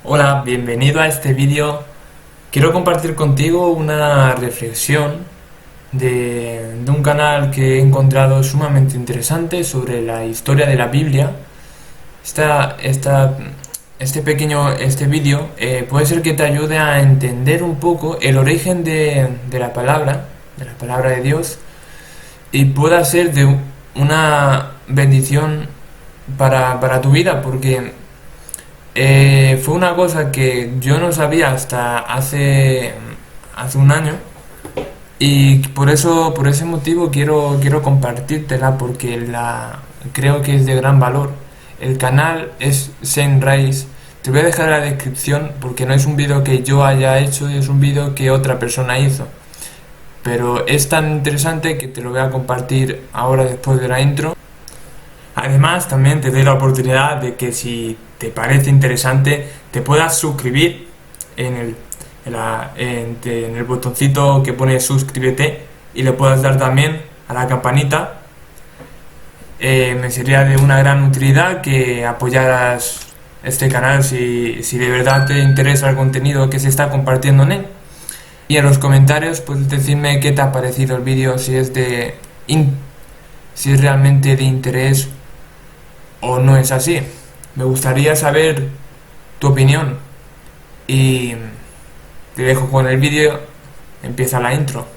Hola, bienvenido a este vídeo. Quiero compartir contigo una reflexión de un canal que he encontrado sumamente interesante sobre la historia de la Biblia. Esta, esta, este vídeo puede ser que te ayude a entender un poco el origen de la palabra de Dios, y pueda ser de una bendición para tu vida, porque fue una cosa que yo no sabía hasta hace un año, y por ese motivo quiero compartírtela, porque creo que es de gran valor. El canal es Saint Race. Te voy a dejar en la descripción porque no es un vídeo que yo haya hecho, es un vídeo que otra persona hizo. Pero es tan interesante que te lo voy a compartir ahora después de la intro. Además, también te doy la oportunidad de que, si te parece interesante, te puedas suscribir en el botoncito que pone suscríbete, y le puedas dar también a la campanita. Me sería de una gran utilidad que apoyaras este canal si de verdad te interesa el contenido que se está compartiendo en él. Y en los comentarios puedes decirme qué te ha parecido el vídeo, si es realmente de interés o no es así. Me gustaría saber tu opinión, y te dejo con el vídeo. Empieza la intro.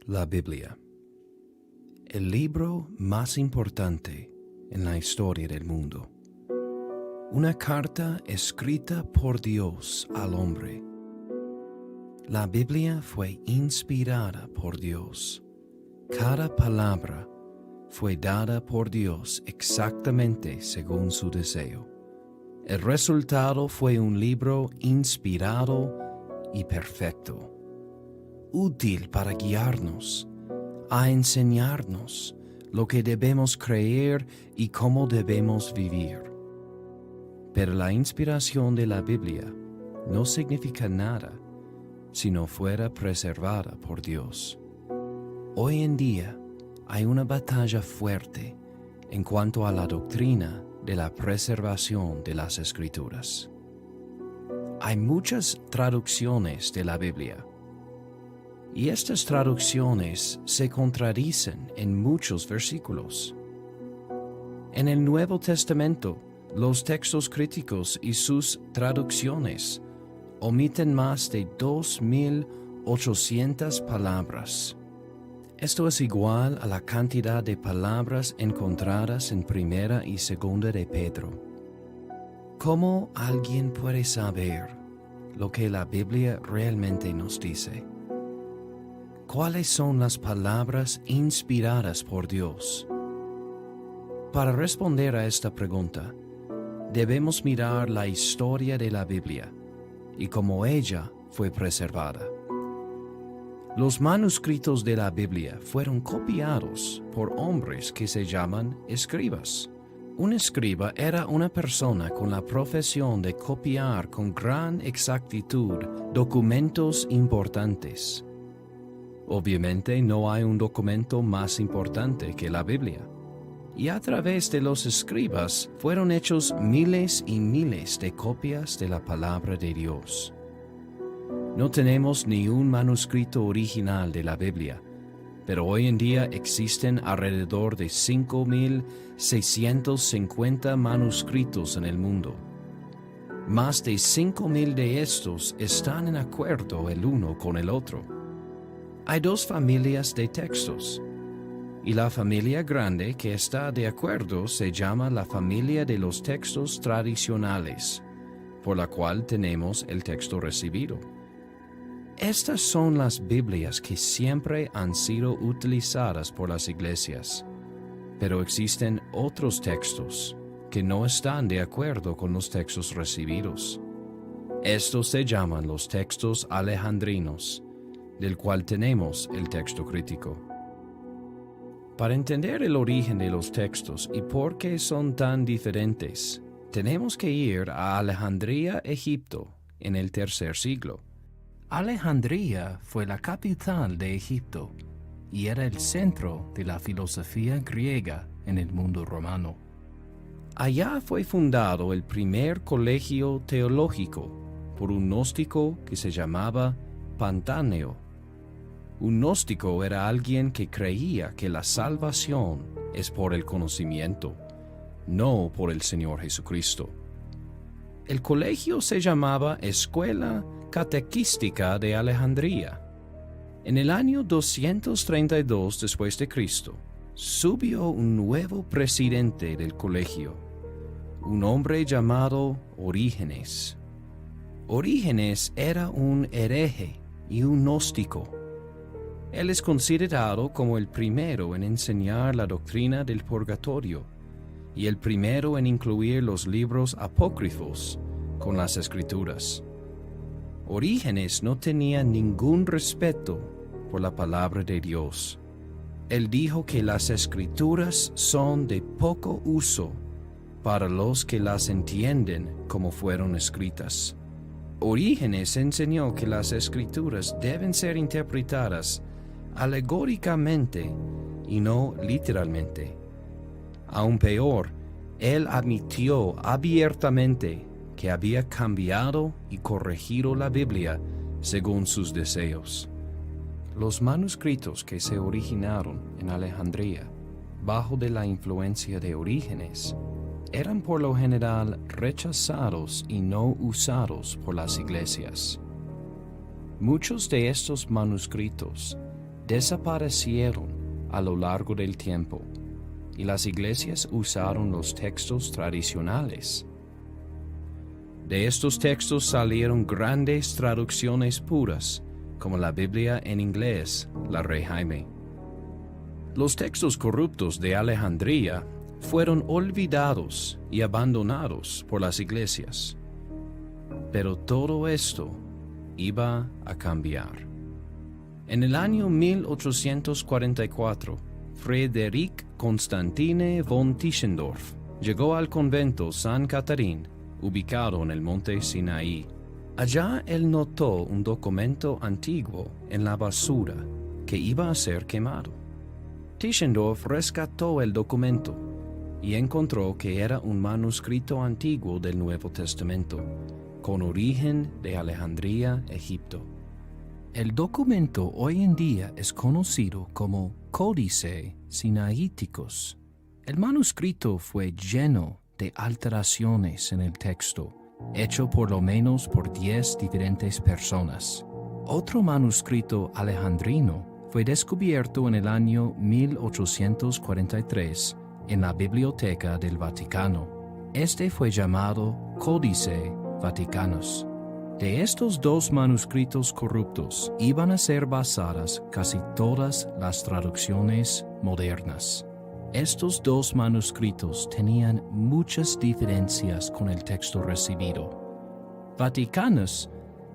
La Biblia, el libro más importante en la historia del mundo. Una carta escrita por Dios al hombre. La Biblia fue inspirada por Dios. Cada palabra fue dada por Dios exactamente según su deseo. El resultado fue un libro inspirado y perfecto, útil para guiarnos, a enseñarnos lo que debemos creer y cómo debemos vivir. Pero la inspiración de la Biblia no significa nada si no fuera preservada por Dios. Hoy en día hay una batalla fuerte en cuanto a la doctrina de la preservación de las Escrituras. Hay muchas traducciones de la Biblia, y estas traducciones se contradicen en muchos versículos. En el Nuevo Testamento, los textos críticos y sus traducciones omiten más de 2.800 palabras. Esto es igual a la cantidad de palabras encontradas en Primera y Segunda de Pedro. ¿Cómo alguien puede saber lo que la Biblia realmente nos dice? ¿Cuáles son las palabras inspiradas por Dios? Para responder a esta pregunta, debemos mirar la historia de la Biblia y cómo ella fue preservada. Los manuscritos de la Biblia fueron copiados por hombres que se llaman escribas. Un escriba era una persona con la profesión de copiar con gran exactitud documentos importantes. Obviamente no hay un documento más importante que la Biblia. Y a través de los escribas fueron hechos miles y miles de copias de la palabra de Dios. No tenemos ni un manuscrito original de la Biblia, pero hoy en día existen alrededor de 5.650 manuscritos en el mundo. Más de 5.000 de estos están en acuerdo el uno con el otro. Hay dos familias de textos, y la familia grande que está de acuerdo se llama la familia de los textos tradicionales, por la cual tenemos el texto recibido. Estas son las Biblias que siempre han sido utilizadas por las iglesias, pero existen otros textos que no están de acuerdo con los textos recibidos. Estos se llaman los textos alejandrinos, del cual tenemos el texto crítico. Para entender el origen de los textos y por qué son tan diferentes, tenemos que ir a Alejandría, Egipto, en el tercer siglo. Alejandría fue la capital de Egipto y era el centro de la filosofía griega en el mundo romano. Allá fue fundado el primer colegio teológico por un gnóstico que se llamaba Pantáneo. Un gnóstico era alguien que creía que la salvación es por el conocimiento, no por el Señor Jesucristo. El colegio se llamaba Escuela Catequística de Alejandría. En el año 232 después de Cristo, subió un nuevo presidente del colegio, un hombre llamado Orígenes. Orígenes era un hereje y un gnóstico. Él es considerado como el primero en enseñar la doctrina del purgatorio y el primero en incluir los libros apócrifos con las escrituras. Orígenes no tenía ningún respeto por la palabra de Dios. Él dijo que las escrituras son de poco uso para los que las entienden como fueron escritas. Orígenes enseñó que las escrituras deben ser interpretadas alegóricamente y no literalmente. Aún peor, él admitió abiertamente que había cambiado y corregido la Biblia según sus deseos. Los manuscritos que se originaron en Alejandría, bajo de la influencia de Orígenes, eran por lo general rechazados y no usados por las iglesias. Muchos de estos manuscritos desaparecieron a lo largo del tiempo y las iglesias usaron los textos tradicionales. De estos textos salieron grandes traducciones puras, como la Biblia en inglés, la Rey Jaime. Los textos corruptos de Alejandría fueron olvidados y abandonados por las iglesias. Pero todo esto iba a cambiar. En el año 1844, Friedrich Constantine von Tischendorf llegó al convento San Catarín, ubicado en el monte Sinaí. Allá él notó un documento antiguo en la basura que iba a ser quemado. Tischendorf rescató el documento y encontró que era un manuscrito antiguo del Nuevo Testamento, con origen de Alejandría, Egipto. El documento hoy en día es conocido como Códice Sinaíticos. El manuscrito fue lleno de alteraciones en el texto, hecho por lo menos por 10 diferentes personas. Otro manuscrito alejandrino fue descubierto en el año 1843 en la Biblioteca del Vaticano. Este fue llamado Códice Vaticanus. De estos dos manuscritos corruptos iban a ser basadas casi todas las traducciones modernas. Estos dos manuscritos tenían muchas diferencias con el texto recibido. Vaticanus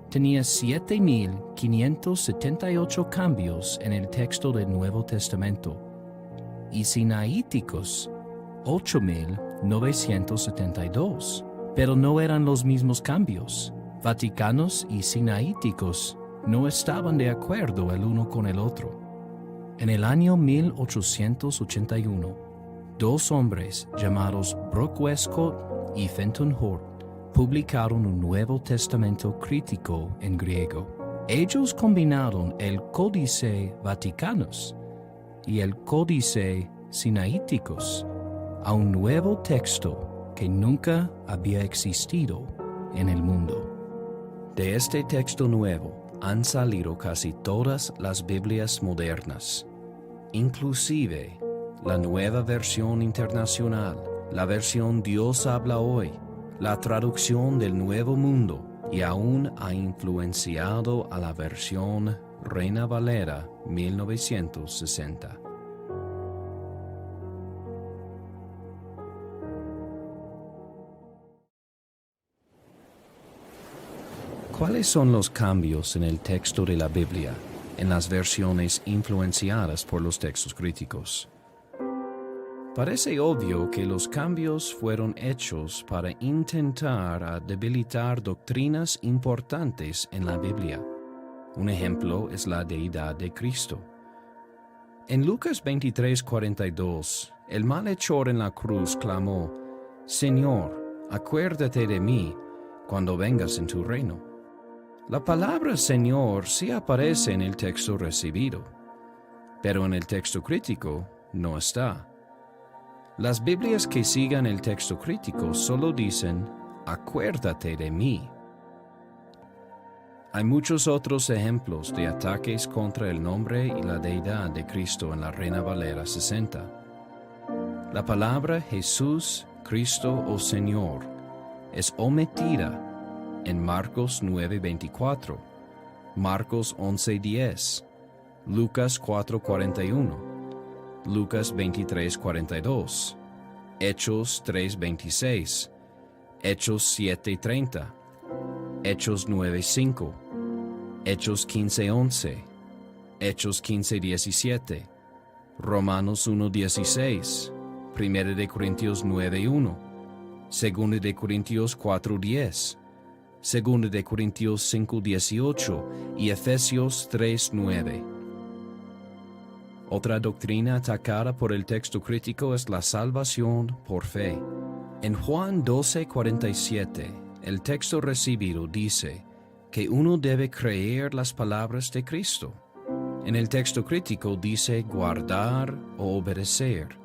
tenía 7.578 cambios en el texto del Nuevo Testamento y Sinaiticus 8.972, pero no eran los mismos cambios. Vaticanus y Sinaiticus no estaban de acuerdo el uno con el otro. En el año 1881, dos hombres llamados Brooke Westcott y Fenton Hort publicaron un Nuevo Testamento crítico en griego. Ellos combinaron el Códice Vaticanus y el Códice Sinaiticus a un nuevo texto que nunca había existido en el mundo. De este texto nuevo han salido casi todas las Biblias modernas, inclusive la Nueva Versión Internacional, la versión Dios habla hoy, la traducción del Nuevo Mundo, y aún ha influenciado a la versión Reina Valera 1960. ¿Cuáles son los cambios en el texto de la Biblia en las versiones influenciadas por los textos críticos? Parece obvio que los cambios fueron hechos para intentar debilitar doctrinas importantes en la Biblia. Un ejemplo es la deidad de Cristo. En Lucas 23:42, el malhechor en la cruz clamó: «Señor, acuérdate de mí cuando vengas en tu reino». La palabra Señor sí aparece en el texto recibido, pero en el texto crítico no está. Las Biblias que sigan el texto crítico solo dicen, acuérdate de mí. Hay muchos otros ejemplos de ataques contra el nombre y la deidad de Cristo en la Reina Valera 60. La palabra Jesús, Cristo o Señor es omitida en Marcos 9:24, Marcos 11:10, Lucas 4:41, Lucas 23:42, Hechos 3:26, Hechos 7:30, Hechos 9:5, Hechos 15:11, Hechos 15:17, Romanos 1:16, 1 de Corintios 9:1, 2 de Corintios 4:10, 2 de Corintios 5:18 y Efesios 3:9. Otra doctrina atacada por el texto crítico es la salvación por fe. En Juan 12:47, el texto recibido dice que uno debe creer las palabras de Cristo. En el texto crítico dice guardar o obedecer.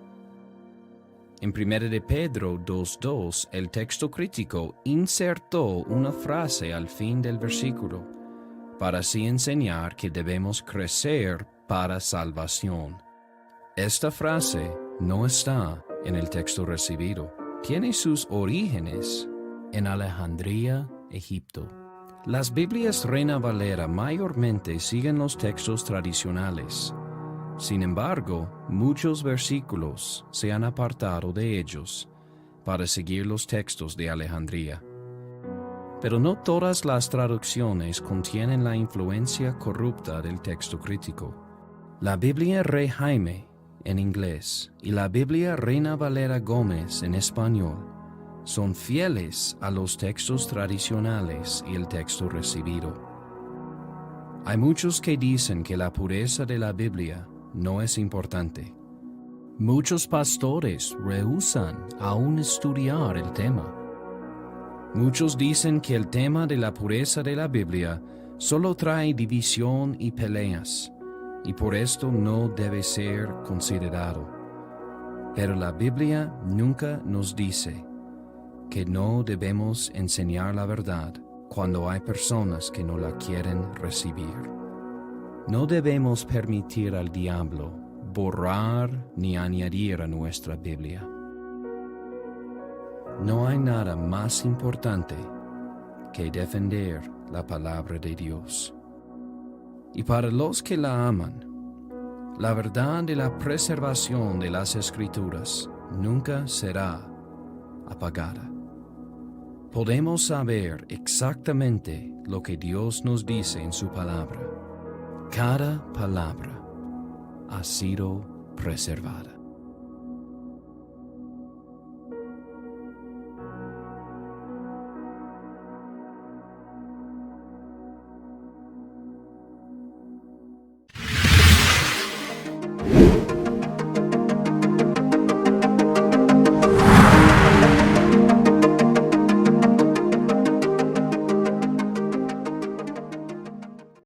En 1 de Pedro 2:2, el texto crítico insertó una frase al fin del versículo, para así enseñar que debemos crecer para salvación. Esta frase no está en el texto recibido. Tiene sus orígenes en Alejandría, Egipto. Las Biblias Reina Valera mayormente siguen los textos tradicionales. Sin embargo, muchos versículos se han apartado de ellos para seguir los textos de Alejandría. Pero no todas las traducciones contienen la influencia corrupta del texto crítico. La Biblia Rey Jaime en inglés y la Biblia Reina Valera Gómez en español son fieles a los textos tradicionales y el texto recibido. Hay muchos que dicen que la pureza de la Biblia no es importante. Muchos pastores rehúsan aún estudiar el tema. Muchos dicen que el tema de la pureza de la Biblia solo trae división y peleas, y por esto no debe ser considerado. Pero la Biblia nunca nos dice que no debemos enseñar la verdad cuando hay personas que no la quieren recibir. No debemos permitir al diablo borrar ni añadir a nuestra Biblia. No hay nada más importante que defender la palabra de Dios. Y para los que la aman, la verdad de la preservación de las Escrituras nunca será apagada. Podemos saber exactamente lo que Dios nos dice en su palabra. Cada palabra ha sido preservada.